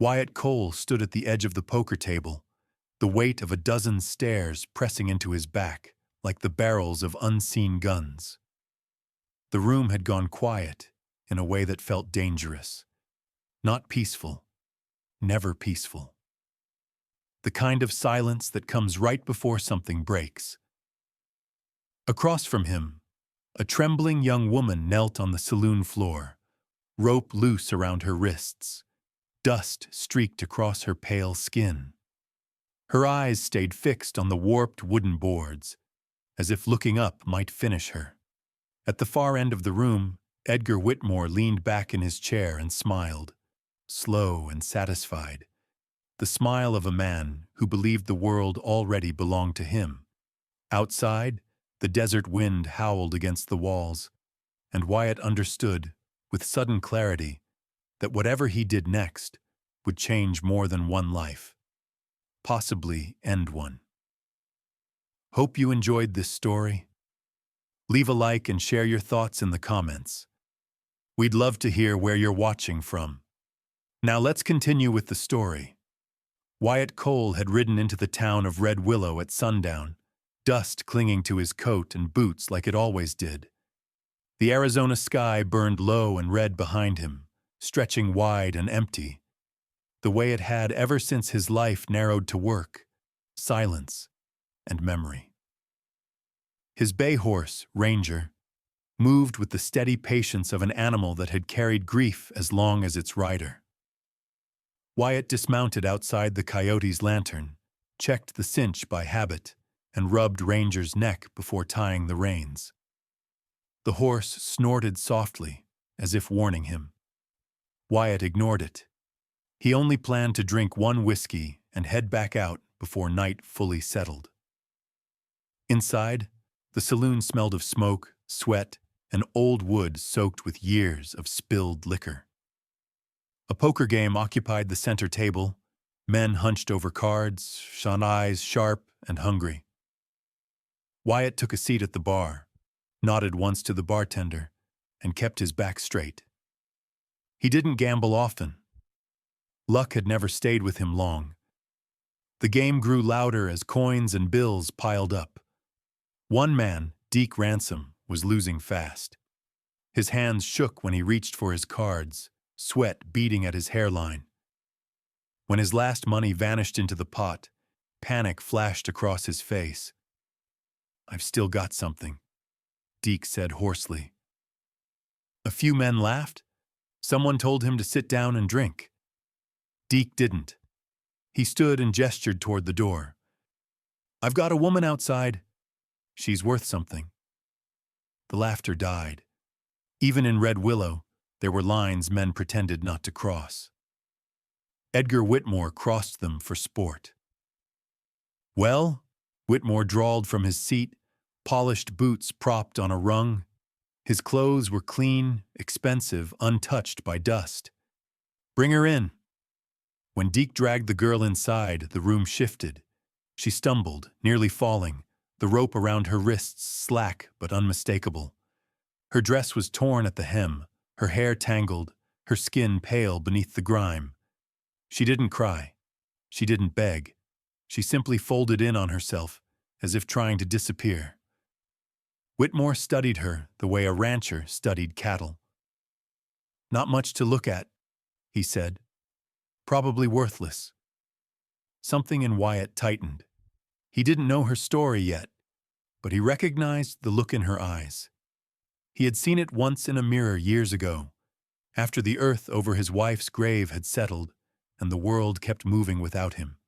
Wyatt Cole stood at the edge of the poker table, the weight of a dozen stares pressing into his back like the barrels of unseen guns. The room had gone quiet in a way that felt dangerous. Not peaceful, never peaceful. The kind of silence that comes right before something breaks. Across from him, a trembling young woman knelt on the saloon floor, rope loose around her wrists. Dust streaked across her pale skin. Her eyes stayed fixed on the warped wooden boards, as if looking up might finish her. At the far end of the room, Edgar Whitmore leaned back in his chair and smiled, slow and satisfied. The smile of a man who believed the world already belonged to him. Outside, the desert wind howled against the walls, and Wyatt understood, with sudden clarity, that whatever he did next would change more than one life, possibly end one. Hope you enjoyed this story. Leave a like and share your thoughts in the comments. We'd love to hear where you're watching from. Now let's continue with the story. Wyatt Cole had ridden into the town of Red Willow at sundown, dust clinging to his coat and boots like it always did. The Arizona sky burned low and red behind him, stretching wide and empty, the way it had ever since his life narrowed to work, silence, and memory. His bay horse, Ranger, moved with the steady patience of an animal that had carried grief as long as its rider. Wyatt dismounted outside the coyote's lantern, checked the cinch by habit, and rubbed Ranger's neck before tying the reins. The horse snorted softly, as if warning him. Wyatt ignored it. He only planned to drink one whiskey and head back out before night fully settled. Inside, the saloon smelled of smoke, sweat, and old wood soaked with years of spilled liquor. A poker game occupied the center table, men hunched over cards, eyes sharp and hungry. Wyatt took a seat at the bar, nodded once to the bartender, and kept his back straight. He didn't gamble often. Luck had never stayed with him long. The game grew louder as coins and bills piled up. One man, Deke Ransom, was losing fast. His hands shook when he reached for his cards, sweat beading at his hairline. When his last money vanished into the pot, panic flashed across his face. "I've still got something," Deke said hoarsely. A few men laughed. Someone told him to sit down and drink. Deke didn't. He stood and gestured toward the door. "I've got a woman outside. She's worth something." The laughter died. Even in Red Willow, there were lines men pretended not to cross. Edgar Whitmore crossed them for sport. "Well," Whitmore drawled from his seat, polished boots propped on a rung. His clothes were clean, expensive, untouched by dust. "Bring her in." When Deke dragged the girl inside, the room shifted. She stumbled, nearly falling, the rope around her wrists slack but unmistakable. Her dress was torn at the hem, her hair tangled, her skin pale beneath the grime. She didn't cry. She didn't beg. She simply folded in on herself, as if trying to disappear. Whitmore studied her the way a rancher studied cattle. "Not much to look at," he said. "Probably worthless." Something in Wyatt tightened. He didn't know her story yet, but he recognized the look in her eyes. He had seen it once in a mirror years ago, after the earth over his wife's grave had settled and the world kept moving without him.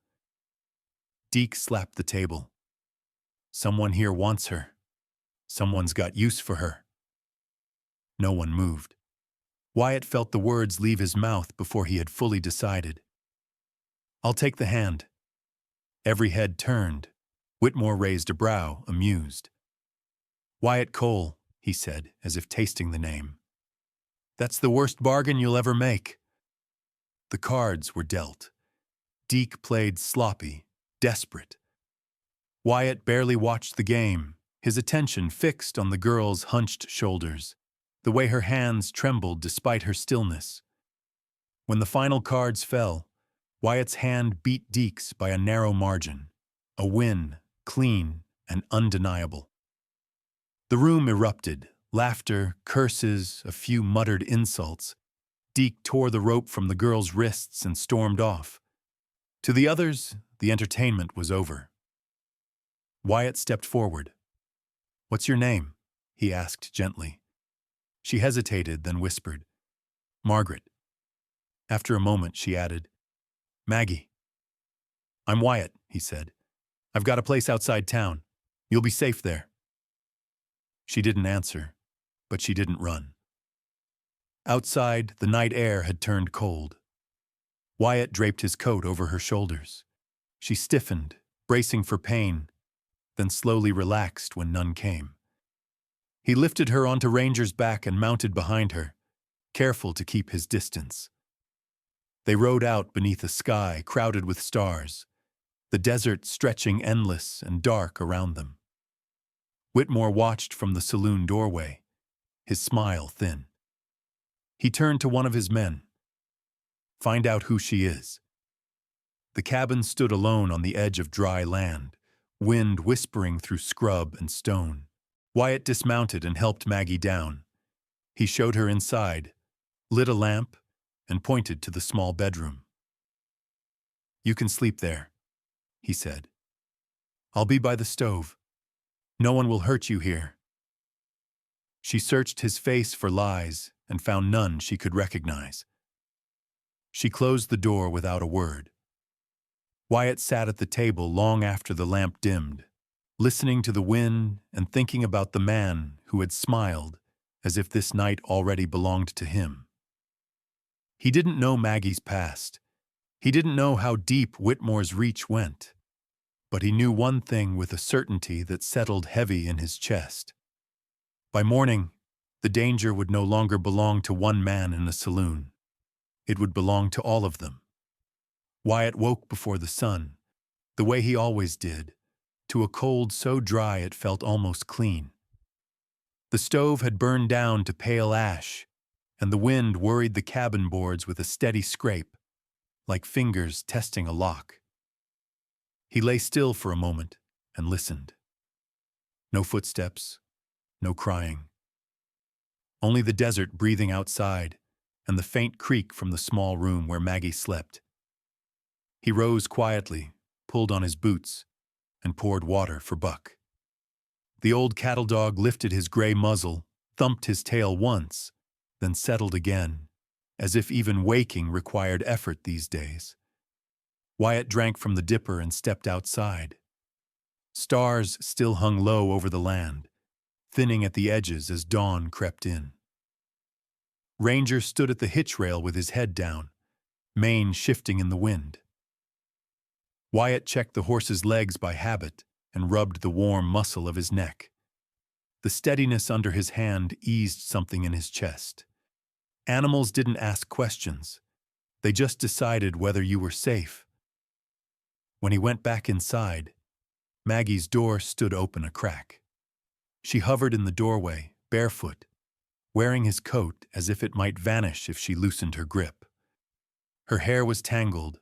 Deke slapped the table. "Someone here wants her. Someone's got use for her." No one moved. Wyatt felt the words leave his mouth before he had fully decided. "I'll take the hand." Every head turned. Whitmore raised a brow, amused. "Wyatt Cole," he said, as if tasting the name. "That's the worst bargain you'll ever make." The cards were dealt. Deke played sloppy, desperate. Wyatt barely watched the game, his attention fixed on the girl's hunched shoulders, the way her hands trembled despite her stillness. When the final cards fell, Wyatt's hand beat Deke's by a narrow margin. A win, clean and undeniable. The room erupted. Laughter, curses, a few muttered insults. Deke tore the rope from the girl's wrists and stormed off. To the others, the entertainment was over. Wyatt stepped forward. "What's your name?" he asked gently. She hesitated, then whispered, "Margaret." After a moment, she added, "Maggie." "I'm Wyatt," he said. "I've got a place outside town. You'll be safe there." She didn't answer, but she didn't run. Outside, the night air had turned cold. Wyatt draped his coat over her shoulders. She stiffened, bracing for pain, then slowly relaxed when none came. He lifted her onto Ranger's back and mounted behind her, careful to keep his distance. They rode out beneath a sky crowded with stars, the desert stretching endless and dark around them. Whitmore watched from the saloon doorway, his smile thin. He turned to one of his men. "Find out who she is." The cabin stood alone on the edge of dry land, wind whispering through scrub and stone. Wyatt dismounted and helped Maggie down. He showed her inside, lit a lamp, and pointed to the small bedroom. "You can sleep there," he said. "I'll be by the stove. No one will hurt you here." She searched his face for lies and found none she could recognize. She closed the door without a word. Wyatt sat at the table long after the lamp dimmed, listening to the wind and thinking about the man who had smiled as if this night already belonged to him. He didn't know Maggie's past. He didn't know how deep Whitmore's reach went. But he knew one thing with a certainty that settled heavy in his chest. By morning, the danger would no longer belong to one man in a saloon. It would belong to all of them. Wyatt woke before the sun, the way he always did, to a cold so dry it felt almost clean. The stove had burned down to pale ash, and the wind worried the cabin boards with a steady scrape, like fingers testing a lock. He lay still for a moment and listened. No footsteps, no crying. Only the desert breathing outside and the faint creak from the small room where Maggie slept. He rose quietly, pulled on his boots, and poured water for Buck. The old cattle dog lifted his gray muzzle, thumped his tail once, then settled again, as if even waking required effort these days. Wyatt drank from the dipper and stepped outside. Stars still hung low over the land, thinning at the edges as dawn crept in. Ranger stood at the hitch rail with his head down, mane shifting in the wind. Wyatt checked the horse's legs by habit and rubbed the warm muscle of his neck. The steadiness under his hand eased something in his chest. Animals didn't ask questions. They just decided whether you were safe. When he went back inside, Maggie's door stood open a crack. She hovered in the doorway, barefoot, wearing his coat as if it might vanish if she loosened her grip. Her hair was tangled,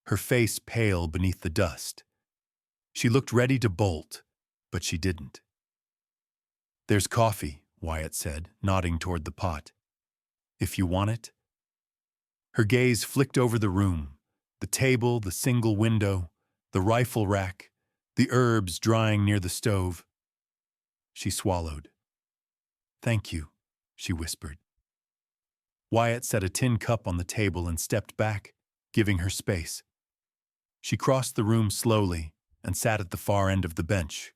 her face pale beneath the dust. She looked ready to bolt, but she didn't. "There's coffee," Wyatt said, nodding toward the pot. "If you want it." Her gaze flicked over the room, the table, the single window, the rifle rack, the herbs drying near the stove. She swallowed. "Thank you," she whispered. Wyatt set a tin cup on the table and stepped back, giving her space. She crossed the room slowly and sat at the far end of the bench.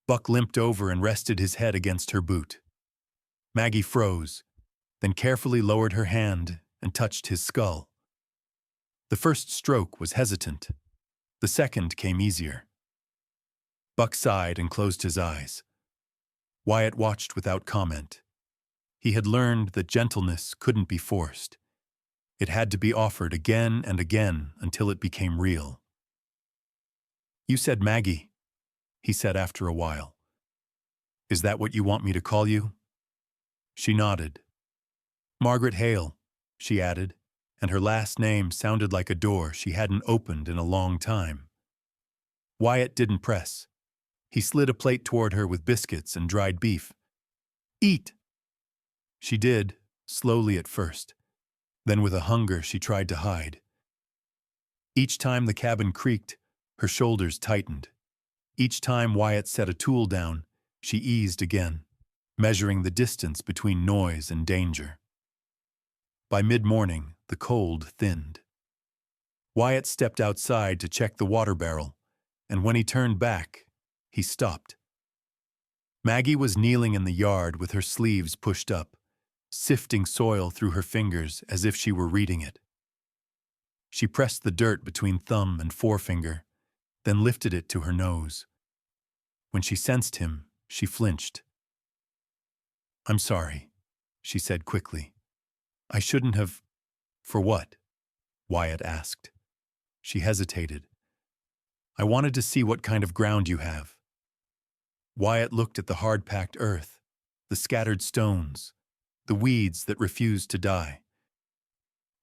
Buck limped over and rested his head against her boot. Maggie froze, then carefully lowered her hand and touched his skull. The first stroke was hesitant. The second came easier. Buck sighed and closed his eyes. Wyatt watched without comment. He had learned that gentleness couldn't be forced. It had to be offered again and again until it became real. "You said Maggie," he said after a while. "Is that what you want me to call you?" She nodded. "Margaret Hale," she added, and her last name sounded like a door she hadn't opened in a long time. Wyatt didn't press. He slid a plate toward her with biscuits and dried beef. "Eat!" She did, slowly at first. Then with a hunger she tried to hide. Each time the cabin creaked, her shoulders tightened. Each time Wyatt set a tool down, she eased again, measuring the distance between noise and danger. By mid-morning, the cold thinned. Wyatt stepped outside to check the water barrel, and when he turned back, he stopped. Maggie was kneeling in the yard with her sleeves pushed up, sifting soil through her fingers as if she were reading it. She pressed the dirt between thumb and forefinger, then lifted it to her nose. When she sensed him, she flinched. "I'm sorry," she said quickly. "I shouldn't have—" "For what?" Wyatt asked. She hesitated. "I wanted to see what kind of ground you have." Wyatt looked at the hard-packed earth, the scattered stones, the weeds that refused to die.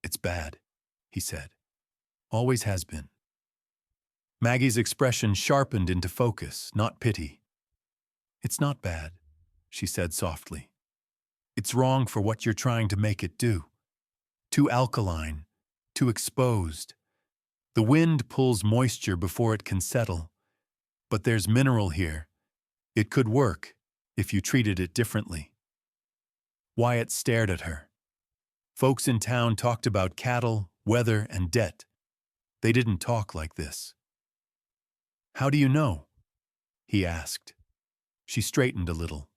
"It's bad," he said. "Always has been." Maggie's expression sharpened into focus, not pity. "It's not bad," she said softly. "It's wrong for what you're trying to make it do. Too alkaline, too exposed. The wind pulls moisture before it can settle. But there's mineral here. It could work if you treated it differently." Wyatt stared at her. Folks in town talked about cattle, weather, and debt. They didn't talk like this. "How do you know?" he asked. She straightened a little.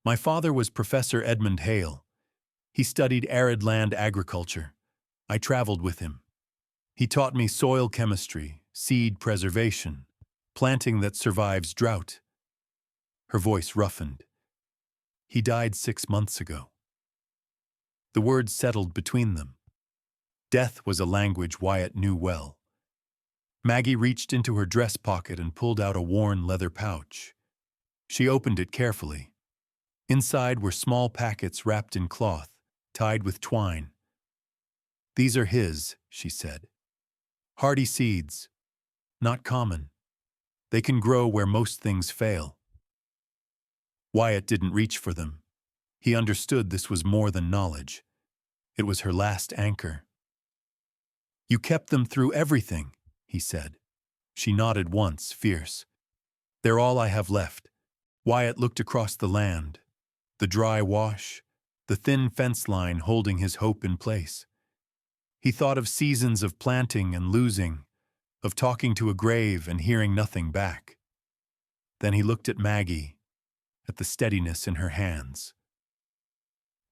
"My father was Professor Edmund Hale. He studied arid land agriculture. I traveled with him. He taught me soil chemistry, seed preservation, planting that survives drought." Her voice roughened. "He died 6 months ago." The words settled between them. Death was a language Wyatt knew well. Maggie reached into her dress pocket and pulled out a worn leather pouch. She opened it carefully. Inside were small packets wrapped in cloth, tied with twine. "These are his," she said. "Hardy seeds. Not common. They can grow where most things fail." Wyatt didn't reach for them. He understood this was more than knowledge. It was her last anchor. "You kept them through everything," he said. She nodded once, fierce. "They're all I have left." Wyatt looked across the land, the dry wash, the thin fence line holding his hope in place. He thought of seasons of planting and losing, of talking to a grave and hearing nothing back. Then he looked at Maggie, at the steadiness in her hands.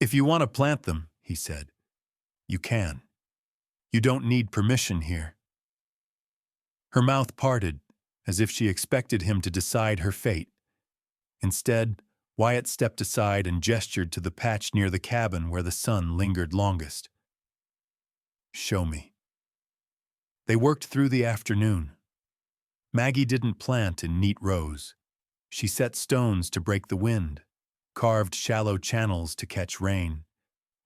"If you want to plant them," he said, "you can. You don't need permission here." Her mouth parted, as if she expected him to decide her fate. Instead, Wyatt stepped aside and gestured to the patch near the cabin where the sun lingered longest. "Show me." They worked through the afternoon. Maggie didn't plant in neat rows. She set stones to break the wind, carved shallow channels to catch rain,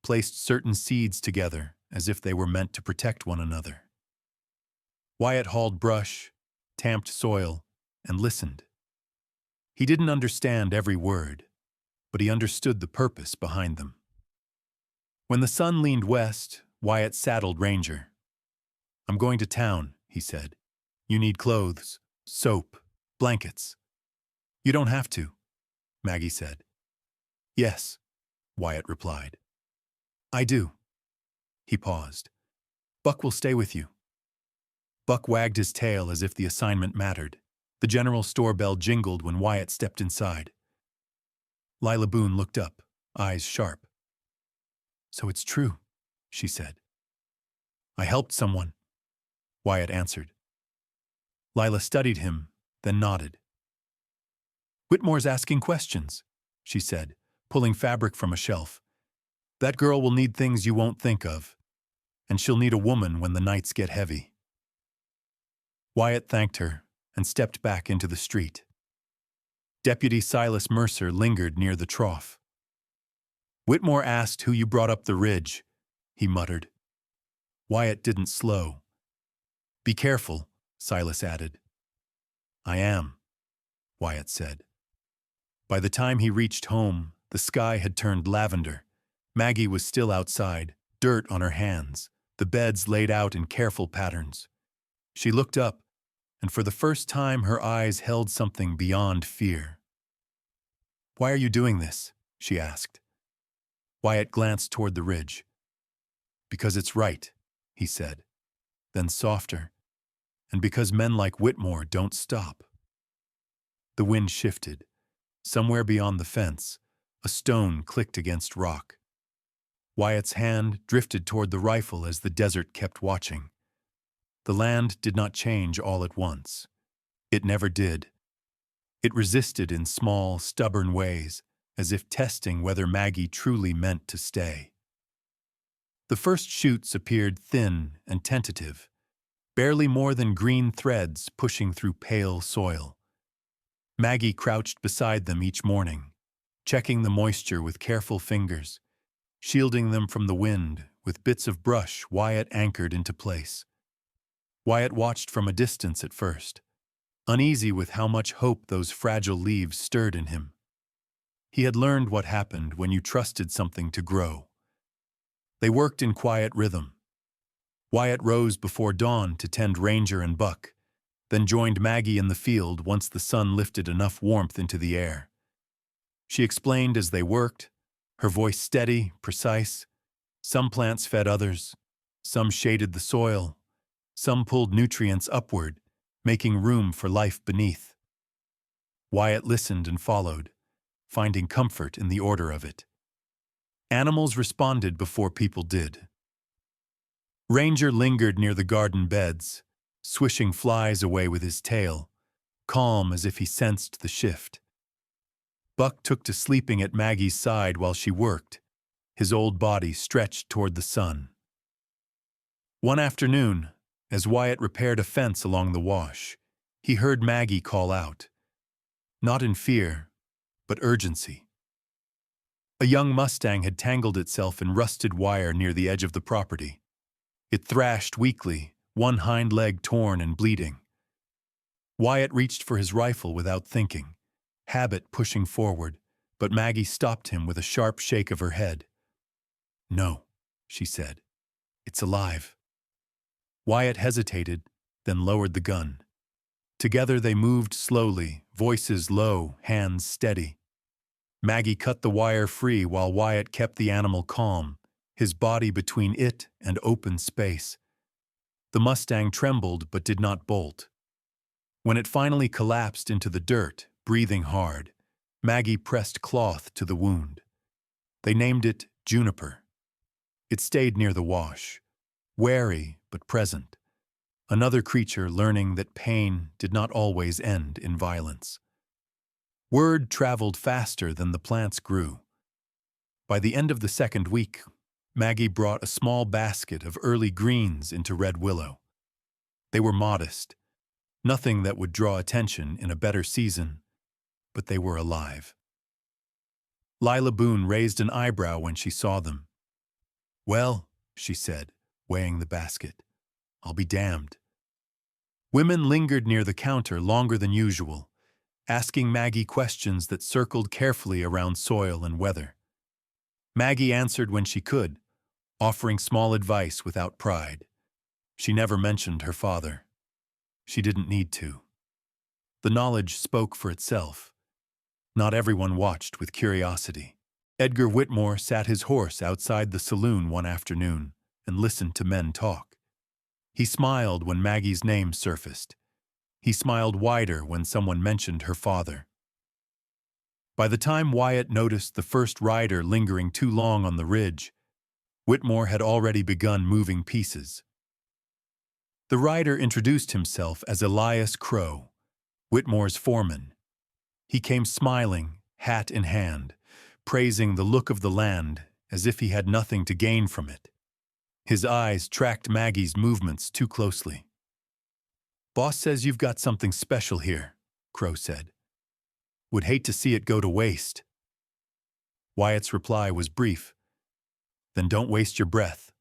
placed certain seeds together as if they were meant to protect one another. Wyatt hauled brush, tamped soil, and listened. He didn't understand every word, but he understood the purpose behind them. When the sun leaned west, Wyatt saddled Ranger. "I'm going to town," he said. "You need clothes, soap, blankets." "You don't have to," Maggie said. "Yes," Wyatt replied. "I do." He paused. "Buck will stay with you." Buck wagged his tail as if the assignment mattered. The general store bell jingled when Wyatt stepped inside. Lila Boone looked up, eyes sharp. "So it's true," she said. "I helped someone," Wyatt answered. Lila studied him, then nodded. "Whitmore's asking questions," she said, pulling fabric from a shelf. "That girl will need things you won't think of, and she'll need a woman when the nights get heavy." Wyatt thanked her and stepped back into the street. Deputy Silas Mercer lingered near the trough. "Whitmore asked who you brought up the ridge," he muttered. Wyatt didn't slow. "Be careful," Silas added. "I am," Wyatt said. By the time he reached home, the sky had turned lavender. Maggie was still outside, dirt on her hands, the beds laid out in careful patterns. She looked up, and for the first time her eyes held something beyond fear. "Why are you doing this?" she asked. Wyatt glanced toward the ridge. "Because it's right," he said, then softer, "and because men like Whitmore don't stop." The wind shifted. Somewhere beyond the fence, a stone clicked against rock. Wyatt's hand drifted toward the rifle as the desert kept watching. The land did not change all at once. It never did. It resisted in small, stubborn ways, as if testing whether Maggie truly meant to stay. The first shoots appeared thin and tentative, barely more than green threads pushing through pale soil. Maggie crouched beside them each morning, checking the moisture with careful fingers, shielding them from the wind with bits of brush Wyatt anchored into place. Wyatt watched from a distance at first, uneasy with how much hope those fragile leaves stirred in him. He had learned what happened when you trusted something to grow. They worked in quiet rhythm. Wyatt rose before dawn to tend Ranger and Buck, then joined Maggie in the field once the sun lifted enough warmth into the air. She explained as they worked, her voice steady, precise. Some plants fed others, some shaded the soil, some pulled nutrients upward, making room for life beneath. Wyatt listened and followed, finding comfort in the order of it. Animals responded before people did. Ranger lingered near the garden beds, swishing flies away with his tail, calm as if he sensed the shift. Buck took to sleeping at Maggie's side while she worked, his old body stretched toward the sun. One afternoon, as Wyatt repaired a fence along the wash, he heard Maggie call out, not in fear, but urgency. A young Mustang had tangled itself in rusted wire near the edge of the property. It thrashed weakly, one hind leg torn and bleeding. Wyatt reached for his rifle without thinking, habit pushing forward, but Maggie stopped him with a sharp shake of her head. "No," she said. "It's alive." Wyatt hesitated, then lowered the gun. Together they moved slowly, voices low, hands steady. Maggie cut the wire free while Wyatt kept the animal calm, his body between it and open space. The Mustang trembled but did not bolt. When it finally collapsed into the dirt, breathing hard, Maggie pressed cloth to the wound. They named it Juniper. It stayed near the wash, wary but present, another creature learning that pain did not always end in violence. Word traveled faster than the plants grew. By the end of the second week, Maggie brought a small basket of early greens into Red Willow. They were modest, nothing that would draw attention in a better season, but they were alive. Lila Boone raised an eyebrow when she saw them. "Well," she said, weighing the basket, "I'll be damned." Women lingered near the counter longer than usual, asking Maggie questions that circled carefully around soil and weather. Maggie answered when she could, offering small advice without pride. She never mentioned her father. She didn't need to. The knowledge spoke for itself. Not everyone watched with curiosity. Edgar Whitmore sat his horse outside the saloon one afternoon and listened to men talk. He smiled when Maggie's name surfaced. He smiled wider when someone mentioned her father. By the time Wyatt noticed the first rider lingering too long on the ridge, Whitmore had already begun moving pieces. The rider introduced himself as Elias Crow, Whitmore's foreman. He came smiling, hat in hand, praising the look of the land as if he had nothing to gain from it. His eyes tracked Maggie's movements too closely. "Boss says you've got something special here," Crow said. "Would hate to see it go to waste." Wyatt's reply was brief. "Then don't waste your breath."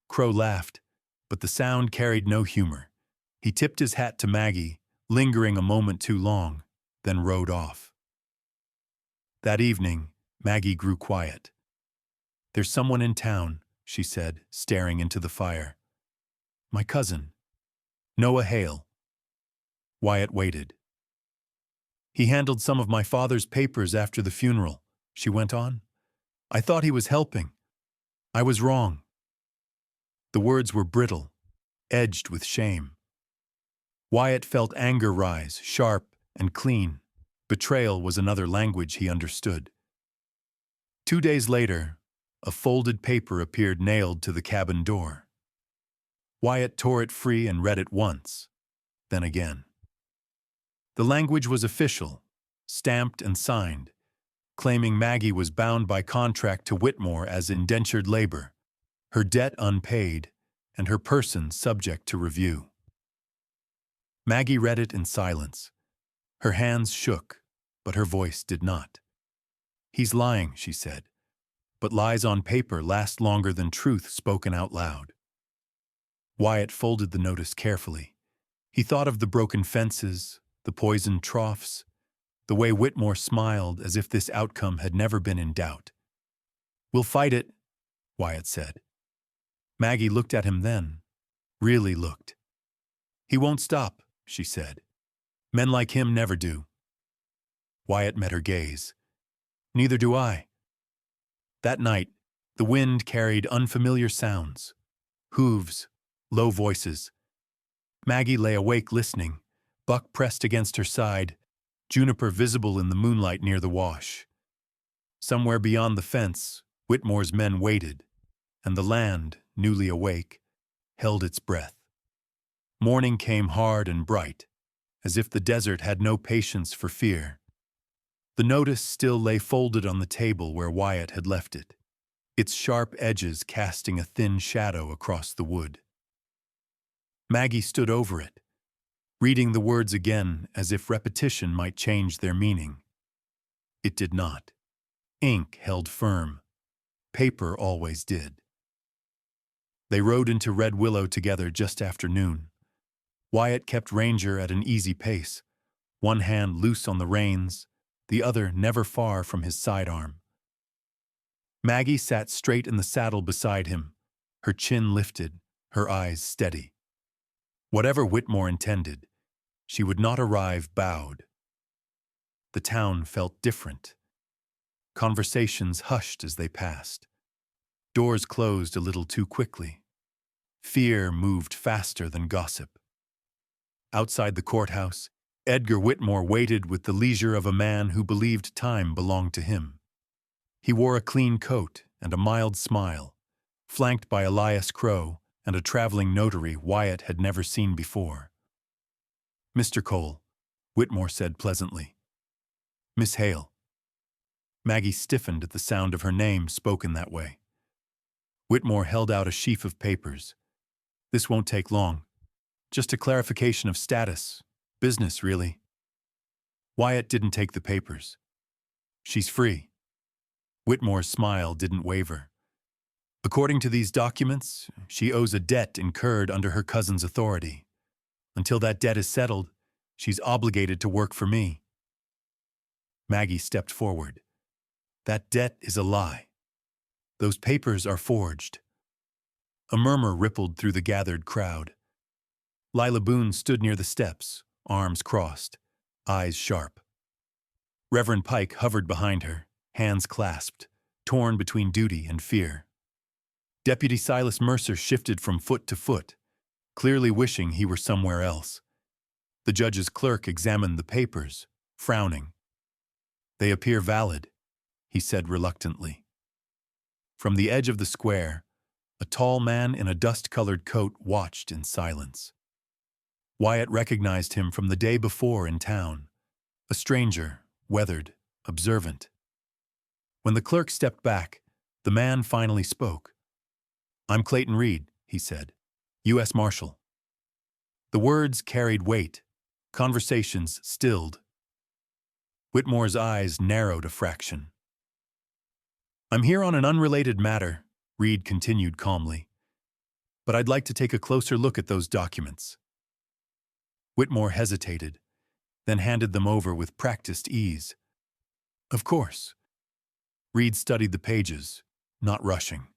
Crow laughed, but the sound carried no humor. He tipped his hat to Maggie, lingering a moment too long, then rode off. That evening, Maggie grew quiet. "There's someone in town," she said, staring into the fire. "My cousin, Noah Hale." Wyatt waited. "He handled some of my father's papers after the funeral," she went on. "I thought he was helping. I was wrong." The words were brittle, edged with shame. Wyatt felt anger rise, sharp and clean. Betrayal was another language he understood. 2 days later, a folded paper appeared nailed to the cabin door. Wyatt tore it free and read it once, then again. The language was official, stamped and signed, claiming Maggie was bound by contract to Whitmore as indentured labor, her debt unpaid, and her person subject to review. Maggie read it in silence. Her hands shook, but her voice did not. "He's lying," she said, "but lies on paper last longer than truth spoken out loud." Wyatt folded the notice carefully. He thought of the broken fences, the poisoned troughs, the way Whitmore smiled as if this outcome had never been in doubt. "We'll fight it," Wyatt said. Maggie looked at him then, really looked. "He won't stop," she said. "Men like him never do." Wyatt met her gaze. "Neither do I." That night, the wind carried unfamiliar sounds. Hooves, low voices. Maggie lay awake listening, Buck pressed against her side, Juniper visible in the moonlight near the wash. Somewhere beyond the fence, Whitmore's men waited, and the land, newly awake, held its breath. Morning came hard and bright, as if the desert had no patience for fear. The notice still lay folded on the table where Wyatt had left it, its sharp edges casting a thin shadow across the wood. Maggie stood over it, reading the words again as if repetition might change their meaning. It did not. Ink held firm. Paper always did. They rode into Red Willow together just after noon. Wyatt kept Ranger at an easy pace, one hand loose on the reins, the other never far from his sidearm. Maggie sat straight in the saddle beside him, her chin lifted, her eyes steady. Whatever Whitmore intended, she would not arrive bowed. The town felt different. Conversations hushed as they passed. Doors closed a little too quickly. Fear moved faster than gossip. Outside the courthouse, Edgar Whitmore waited with the leisure of a man who believed time belonged to him. He wore a clean coat and a mild smile, flanked by Elias Crow and a traveling notary Wyatt had never seen before. "Mr. Cole," Whitmore said pleasantly. "Miss Hale." Maggie stiffened at the sound of her name spoken that way. Whitmore held out a sheaf of papers. "This won't take long. Just a clarification of status. Business, really." Wyatt didn't take the papers. "She's free." Whitmore's smile didn't waver. "According to these documents, she owes a debt incurred under her cousin's authority. Until that debt is settled, she's obligated to work for me." Maggie stepped forward. "That debt is a lie. Those papers are forged." A murmur rippled through the gathered crowd. Lila Boone stood near the steps, arms crossed, eyes sharp. Reverend Pike hovered behind her, hands clasped, torn between duty and fear. Deputy Silas Mercer shifted from foot to foot, clearly wishing he were somewhere else. The judge's clerk examined the papers, frowning. "They appear valid," he said reluctantly. From the edge of the square, a tall man in a dust-colored coat watched in silence. Wyatt recognized him from the day before in town, a stranger, weathered, observant. When the clerk stepped back, the man finally spoke. "I'm Clayton Reed," he said, "U.S. Marshal." The words carried weight, conversations stilled. Whitmore's eyes narrowed a fraction. "I'm here on an unrelated matter," Reed continued calmly. but I'd like to take a closer look at those documents. Whitmore hesitated, then handed them over with practiced ease. Of course. Reed studied the pages, not rushing.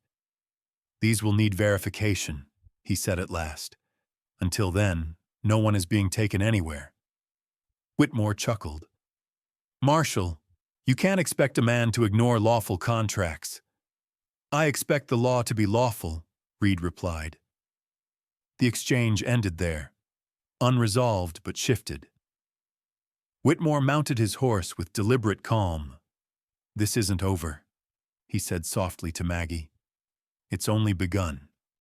These will need verification, he said at last. Until then, no one is being taken anywhere. Whitmore chuckled. Marshal, you can't expect a man to ignore lawful contracts. I expect the law to be lawful, Reed replied. The exchange ended there, unresolved but shifted. Whitmore mounted his horse with deliberate calm. This isn't over, he said softly to Maggie. It's only begun.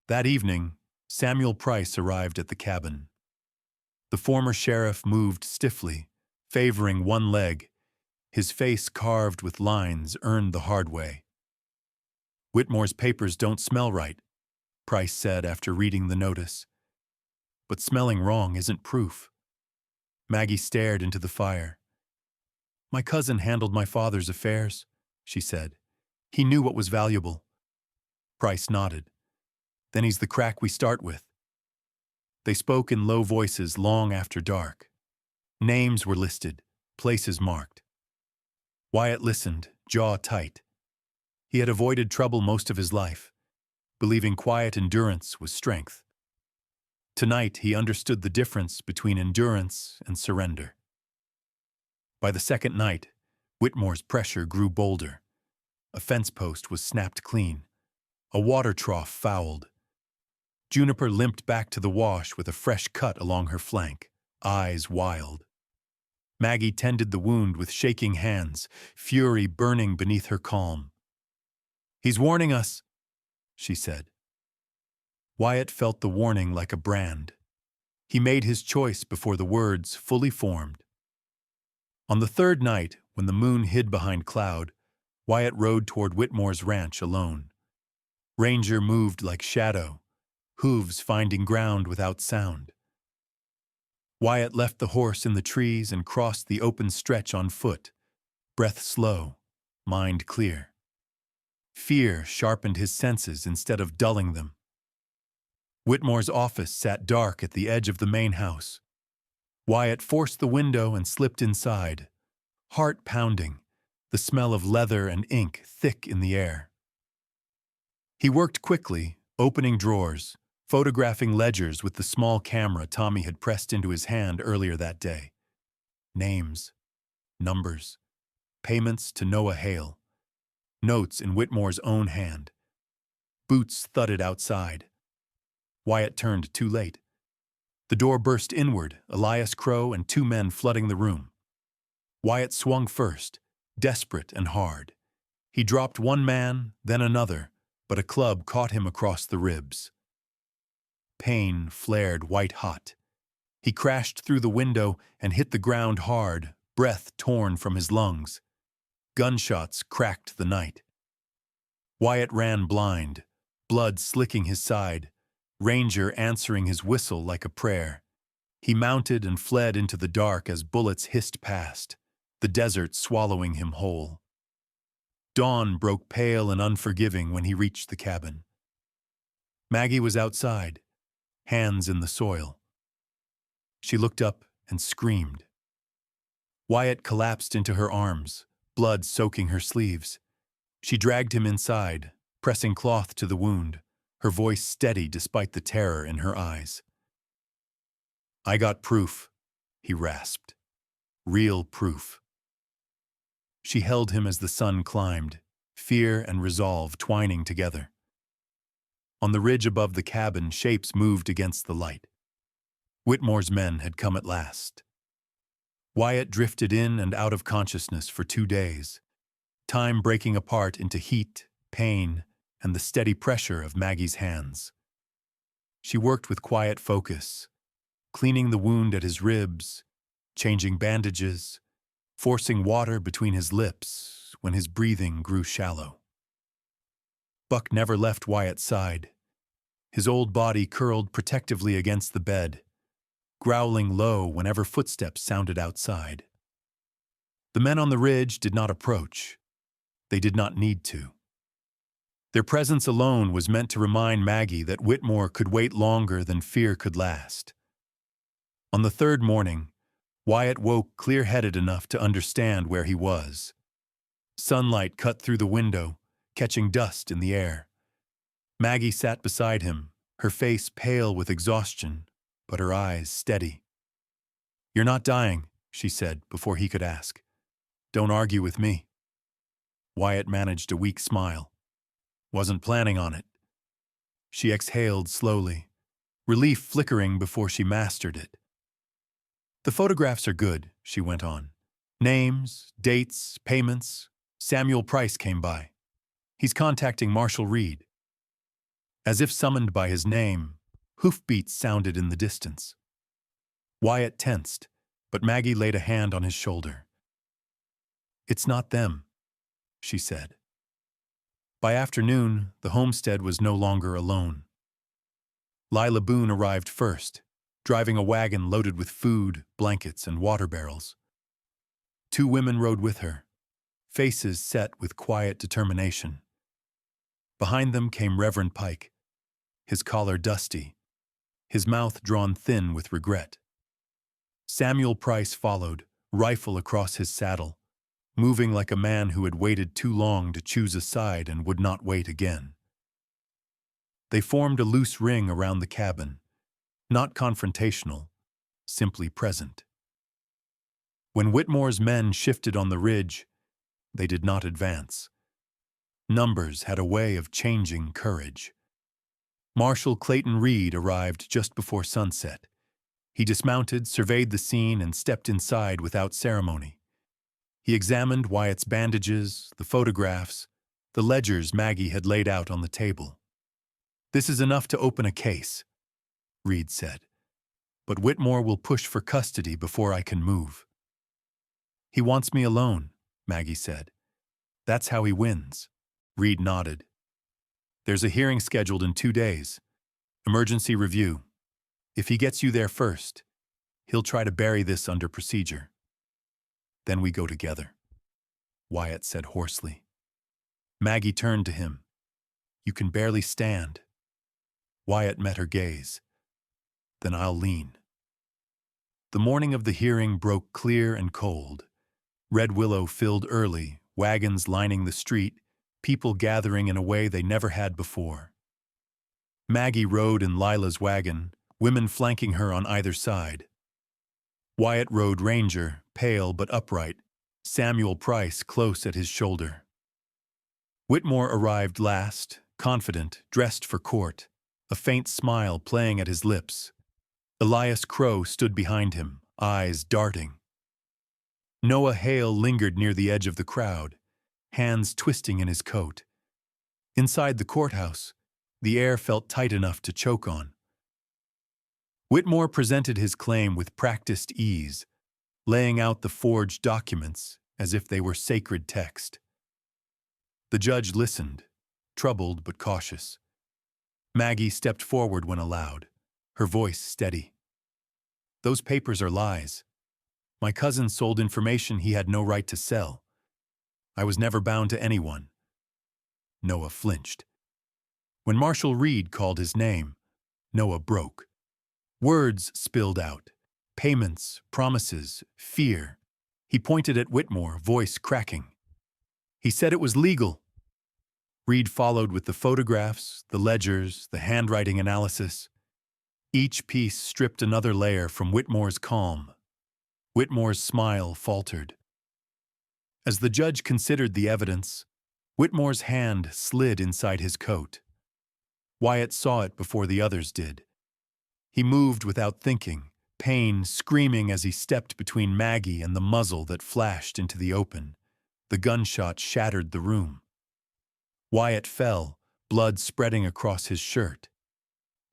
That evening, Samuel Price arrived at the cabin. The former sheriff moved stiffly, favoring one leg, his face carved with lines earned the hard way. Whitmore's papers don't smell right, Price said after reading the notice. But smelling wrong isn't proof. Maggie stared into the fire. My cousin handled my father's affairs, she said. He knew what was valuable. Price nodded. Then he's the crack we start with. They spoke in low voices long after dark. Names were listed, places marked. Wyatt listened, jaw tight. He had avoided trouble most of his life, believing quiet endurance was strength. Tonight he understood the difference between endurance and surrender. By the second night, Whitmore's pressure grew bolder. A fence post was snapped clean. A water trough fouled. Juniper limped back to the wash with a fresh cut along her flank, eyes wild. Maggie tended the wound with shaking hands, fury burning beneath her calm. He's warning us, she said. Wyatt felt the warning like a brand. He made his choice before the words fully formed. On the third night, when the moon hid behind cloud, Wyatt rode toward Whitmore's ranch alone. Ranger moved like shadow, hooves finding ground without sound. Wyatt left the horse in the trees and crossed the open stretch on foot, breath slow, mind clear. Fear sharpened his senses instead of dulling them. Whitmore's office sat dark at the edge of the main house. Wyatt forced the window and slipped inside, heart pounding, the smell of leather and ink thick in the air. He worked quickly, opening drawers, photographing ledgers with the small camera Tommy had pressed into his hand earlier that day. Names, numbers, payments to Noah Hale, notes in Whitmore's own hand. Boots thudded outside. Wyatt turned too late. The door burst inward, Elias Crow and two men flooding the room. Wyatt swung first, desperate and hard. He dropped one man, then another, but a club caught him across the ribs. Pain flared white-hot. He crashed through the window and hit the ground hard, breath torn from his lungs. Gunshots cracked the night. Wyatt ran blind, blood slicking his side, Ranger answering his whistle like a prayer. He mounted and fled into the dark as bullets hissed past, the desert swallowing him whole. Dawn broke pale and unforgiving when he reached the cabin. Maggie was outside, hands in the soil. She looked up and screamed. Wyatt collapsed into her arms, blood soaking her sleeves. She dragged him inside, pressing cloth to the wound, her voice steady despite the terror in her eyes. I got proof, he rasped. Real proof. She held him as the sun climbed, fear and resolve twining together. On the ridge above the cabin, shapes moved against the light. Whitmore's men had come at last. Wyatt drifted in and out of consciousness for 2 days, time breaking apart into heat, pain, and the steady pressure of Maggie's hands. She worked with quiet focus, cleaning the wound at his ribs, changing bandages, forcing water between his lips when his breathing grew shallow. Buck never left Wyatt's side. His old body curled protectively against the bed, growling low whenever footsteps sounded outside. The men on the ridge did not approach. They did not need to. Their presence alone was meant to remind Maggie that Whitmore could wait longer than fear could last. On the third morning, Wyatt woke clear-headed enough to understand where he was. Sunlight cut through the window, catching dust in the air. Maggie sat beside him, her face pale with exhaustion, but her eyes steady. "You're not dying," she said before he could ask. "Don't argue with me." Wyatt managed a weak smile. "Wasn't planning on it." She exhaled slowly, relief flickering before she mastered it. "The photographs are good," she went on. "Names, dates, payments. Samuel Price came by. He's contacting Marshall Reed." As if summoned by his name, hoofbeats sounded in the distance. Wyatt tensed, but Maggie laid a hand on his shoulder. "It's not them," she said. By afternoon, the homestead was no longer alone. Lila Boone arrived first, driving a wagon loaded with food, blankets, and water barrels. 2 women rode with her, faces set with quiet determination. Behind them came Reverend Pike, his collar dusty, his mouth drawn thin with regret. Samuel Price followed, rifle across his saddle, moving like a man who had waited too long to choose a side and would not wait again. They formed a loose ring around the cabin, not confrontational, simply present. When Whitmore's men shifted on the ridge, they did not advance. Numbers had a way of changing courage. Marshal Clayton Reed arrived just before sunset. He dismounted, surveyed the scene, and stepped inside without ceremony. He examined Wyatt's bandages, the photographs, the ledgers Maggie had laid out on the table. "This is enough to open a case," Reed said. "But Whitmore will push for custody before I can move." "He wants me alone," Maggie said. "That's how he wins." Reed nodded. "There's a hearing scheduled in 2 days. Emergency review. If he gets you there first, he'll try to bury this under procedure. Then we go together," Wyatt said hoarsely. Maggie turned to him. "You can barely stand." Wyatt met her gaze. "Then I'll lean." The morning of the hearing broke clear and cold. Red Willow filled early, wagons lining the street, people gathering in a way they never had before. Maggie rode in Lila's wagon, women flanking her on either side. Wyatt rode Ranger, pale but upright, Samuel Price close at his shoulder. Whitmore arrived last, confident, dressed for court, a faint smile playing at his lips. Elias Crow stood behind him, eyes darting. Noah Hale lingered near the edge of the crowd, hands twisting in his coat. Inside the courthouse, the air felt tight enough to choke on. Whitmore presented his claim with practiced ease, laying out the forged documents as if they were sacred text. The judge listened, troubled but cautious. Maggie stepped forward when allowed, her voice steady. "Those papers are lies. My cousin sold information he had no right to sell. I was never bound to anyone." Noah flinched. When Marshal Reed called his name, Noah broke. Words spilled out. Payments, promises, fear. He pointed at Whitmore, voice cracking. "He said it was legal." Reed followed with the photographs, the ledgers, the handwriting analysis. Each piece stripped another layer from Whitmore's calm. Whitmore's smile faltered. As the judge considered the evidence, Whitmore's hand slid inside his coat. Wyatt saw it before the others did. He moved without thinking, pain screaming as he stepped between Maggie and the muzzle that flashed into the open. The gunshot shattered the room. Wyatt fell, blood spreading across his shirt.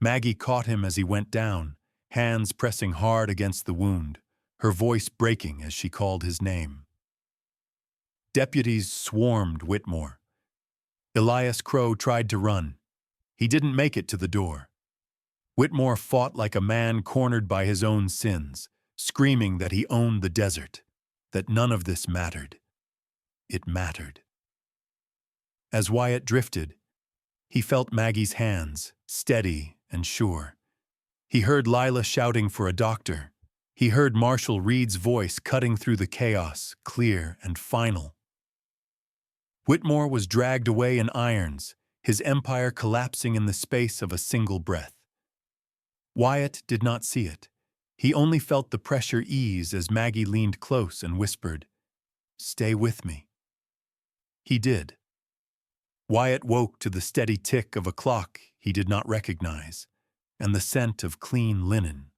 Maggie caught him as he went down, hands pressing hard against the wound, her voice breaking as she called his name. Deputies swarmed Whitmore. Elias Crow tried to run. He didn't make it to the door. Whitmore fought like a man cornered by his own sins, screaming that he owned the desert, that none of this mattered. It mattered. As Wyatt drifted, He felt Maggie's hands, steady and sure. He heard Lila shouting for a doctor. He heard Marshal Reed's voice cutting through the chaos, clear and final. Whitmore was dragged away in irons, his empire collapsing in the space of a single breath. Wyatt did not see it. He only felt the pressure ease as Maggie leaned close and whispered, "Stay with me." He did. Wyatt woke to the steady tick of a clock he did not recognize, and the scent of clean linen.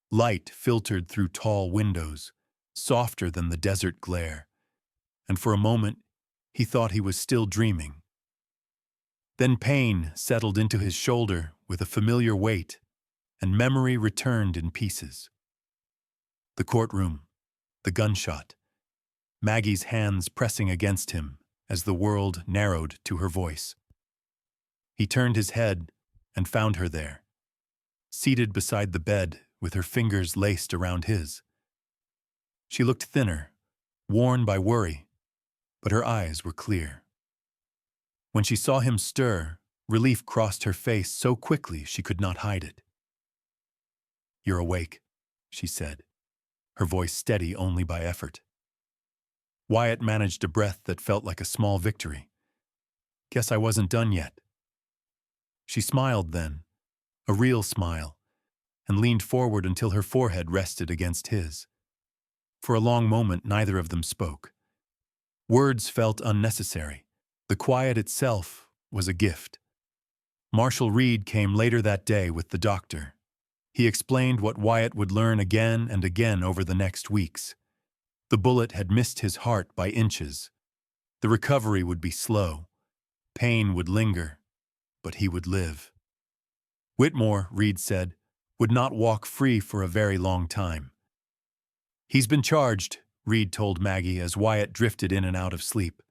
Light filtered through tall windows, softer than the desert glare, and for a moment he thought he was still dreaming. Then pain settled into his shoulder with a familiar weight, and memory returned in pieces. The courtroom, the gunshot, Maggie's hands pressing against him as the world narrowed to her voice. He turned his head and found her there, seated beside the bed with her fingers laced around his. She looked thinner, worn by worry, but her eyes were clear. When she saw him stir, relief crossed her face so quickly she could not hide it. "You're awake," she said, her voice steady only by effort. Wyatt managed a breath that felt like a small victory. "Guess I wasn't done yet." She smiled then, a real smile, and leaned forward until her forehead rested against his. For a long moment, neither of them spoke. Words felt unnecessary. The quiet itself was a gift. Marshal Reed came later that day with the doctor. He explained what Wyatt would learn again and again over the next weeks. The bullet had missed his heart by inches. The recovery would be slow. Pain would linger, but he would live. Whitmore, Reed said, would not walk free for a very long time. "He's been charged," Reed told Maggie as Wyatt drifted in and out of sleep.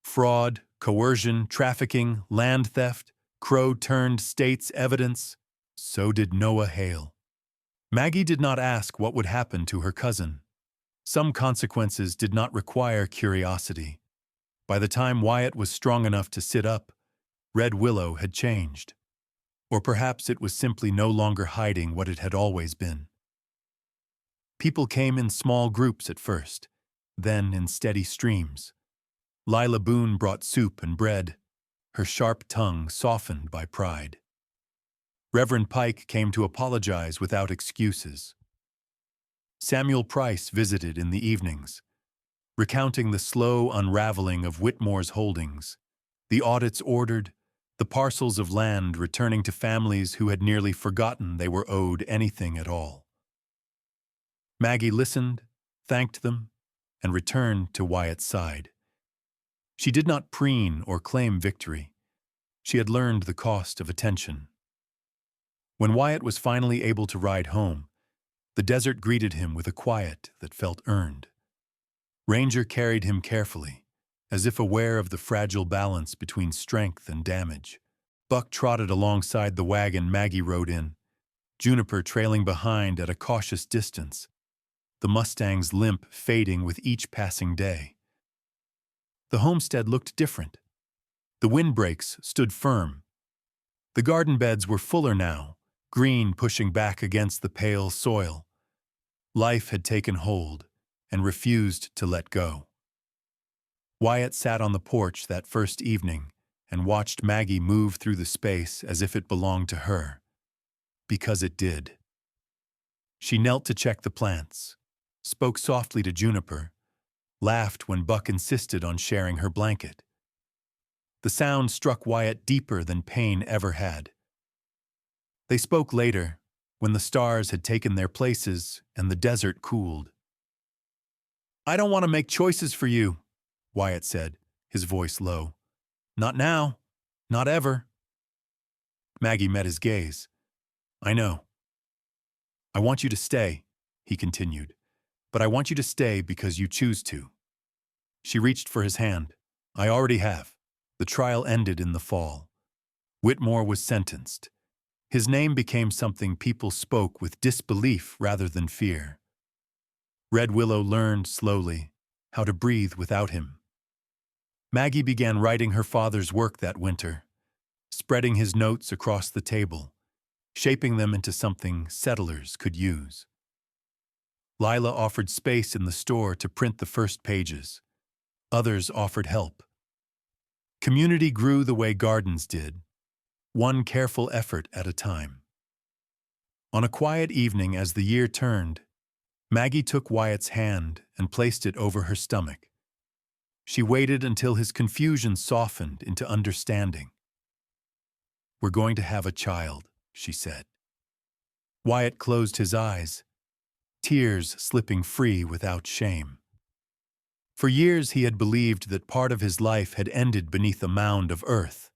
"Fraud, coercion, trafficking, land theft, Crow turned state's evidence." So did Noah Hale. Maggie did not ask what would happen to her cousin. Some consequences did not require curiosity. By the time Wyatt was strong enough to sit up, Red Willow had changed. Or perhaps it was simply no longer hiding what it had always been. People came in small groups at first, then in steady streams. Lila Boone brought soup and bread, her sharp tongue softened by pride. Reverend Pike came to apologize without excuses. Samuel Price visited in the evenings, recounting the slow unraveling of Whitmore's holdings, the audits ordered, the parcels of land returning to families who had nearly forgotten they were owed anything at all. Maggie listened, thanked them, and returned to Wyatt's side. She did not preen or claim victory. She had learned the cost of attention. When Wyatt was finally able to ride home, the desert greeted him with a quiet that felt earned. Ranger carried him carefully, as if aware of the fragile balance between strength and damage. Buck trotted alongside the wagon Maggie rode in, Juniper trailing behind at a cautious distance, the Mustang's limp fading with each passing day. The homestead looked different. The windbreaks stood firm. The garden beds were fuller now, green pushing back against the pale soil. Life had taken hold and refused to let go. Wyatt sat on the porch that first evening and watched Maggie move through the space as if it belonged to her. Because it did. She knelt to check the plants, spoke softly to Juniper, laughed when Buck insisted on sharing her blanket. The sound struck Wyatt deeper than pain ever had. They spoke later, when the stars had taken their places and the desert cooled. "I don't want to make choices for you," Wyatt said, his voice low. "Not now. Not ever." Maggie met his gaze. "I know. I want you to stay," he continued, "but I want you to stay because you choose to." She reached for his hand. "I already have." The trial ended in the fall. Whitmore was sentenced. His name became something people spoke with disbelief rather than fear. Red Willow learned slowly how to breathe without him. Maggie began writing her father's work that winter, spreading his notes across the table, shaping them into something settlers could use. Lila offered space in the store to print the first pages. Others offered help. Community grew the way gardens did, one careful effort at a time. On a quiet evening as the year turned, Maggie took Wyatt's hand and placed it over her stomach. She waited until his confusion softened into understanding. "We're going to have a child," she said. Wyatt closed his eyes, tears slipping free without shame. For years he had believed that part of his life had ended beneath a mound of earth.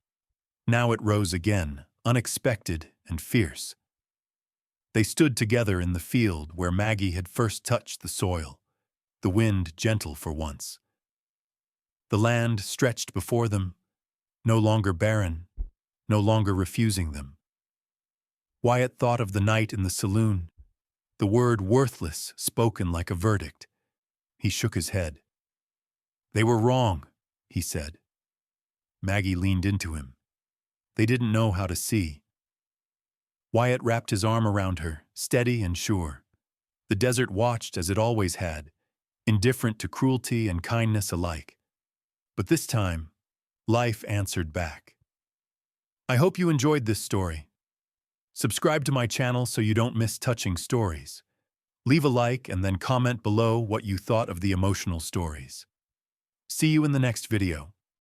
Now it rose again, unexpected and fierce. They stood together in the field where Maggie had first touched the soil, the wind gentle for once. The land stretched before them, no longer barren, no longer refusing them. Wyatt thought of the night in the saloon, the word worthless spoken like a verdict. He shook his head. "They were wrong," he said. Maggie leaned into him. They didn't know how to see. Wyatt wrapped his arm around her, steady and sure. The desert watched as it always had, indifferent to cruelty and kindness alike. But this time, life answered back. I hope you enjoyed this story. Subscribe to my channel so you don't miss touching stories. Leave a like and then comment below what you thought of the emotional stories. See you in the next video.